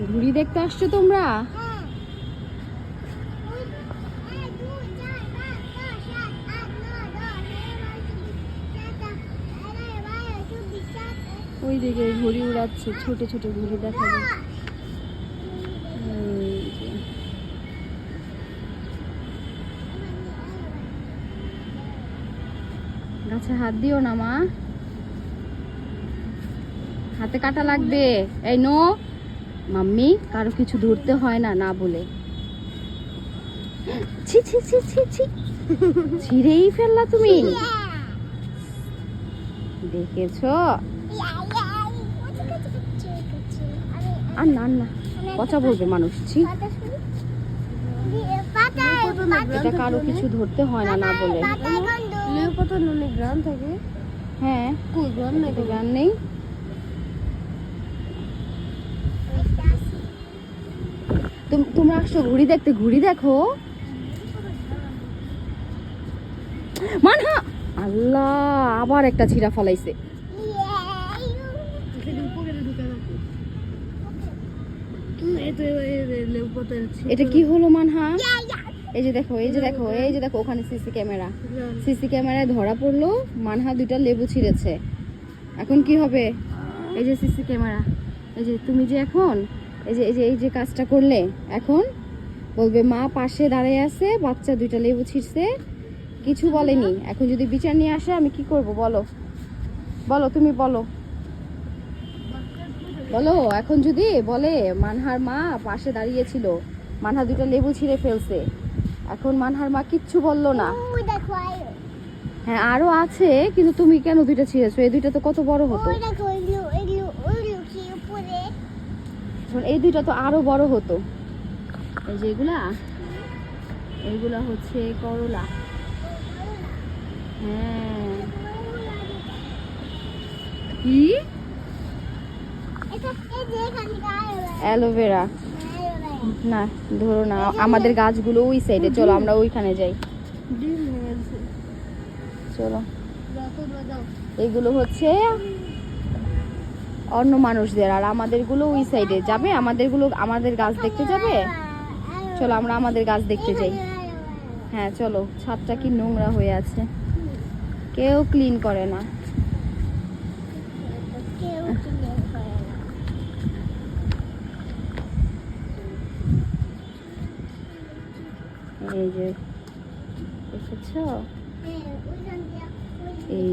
ঘুড়ি দেখতে আসছো তোমরা? ওই দিকে ঘুড়ি উড়াচ্ছে, ছোট ছোট ঘুড়ি দেখা যায়। গাছে হাত দিও না মা, হাতে কাটা লাগবে। এই নো মাম্মি, কারো কিছু ধরতে হয় না না বলে। ছি ছি ছি ছি ছি, ছিঁড়েই ফেললা তুমি। দেখেছো? আর না না, পচা বলবে মানুষ। ছি, এটা কারো কিছু ধরতে হয় না না বলে। অনেক গ্রাম থাকে। হ্যাঁ, কই গ্রাম নাই, গ্রাম নেই। তোমরা আসছো ঘুড়ি দেখতে, ঘুড়ি দেখো। মানহা, আল্লাহ, আবার একটা ছিঁড়া ফলাইছে। এটা কি হলো মানহা? এই যে দেখো, এই যে দেখো, এই যে দেখো, ওখানে সিসি ক্যামেরা। সিসি ক্যামেরায় ধরা পড়লো মানহা দুইটা লেবু ছিঁড়েছে। এখন কি হবে? এই যে সিসি ক্যামেরা, এই যে তুমি যে এখন এই যে কাজটা করলে, এখন বলবে মা পাশে দাঁড়িয়ে আছে, বাচ্চা দুইটা লেবু ছিঁড়ছে, কিছু বলেনি। এখন যদি বিচার নিয়ে আসে আমি কি করব বলো? বলো, তুমি বলো, বলো। এখন যদি বলে মানহার মা পাশে দাঁড়িয়েছিল, মানহা দুইটা লেবু ছিঁড়ে ফেলছে, এখন মানহার মা কিচ্ছু বললো না। হ্যাঁ আরো আছে, কিন্তু তুমি কেন দুইটা ছিঁড়েছো? এই দুইটা তো কত বড় হতো। এই দুইটা তো আরো বড় হতো। এই যে এইগুলা হচ্ছে করলা। হ্যাঁ, কি অ্যালোভেরা? না ধরো না, আমাদের গাছগুলো ওই সাইডে, চলো আমরা ওইখানে যাই। চলো, এইগুলো হচ্ছে অন্য মানুষদের, আর আমাদেরগুলো ওই সাইডে যাবে। আমাদের গাছ দেখতে যাবে। চলো আমরা আমাদের গাছ দেখতে যাই। হ্যাঁ চলো, ছাদটা কি নোংরা হয়ে আছে, কেউ ক্লিন করে না। এই যে দেখেছো, এই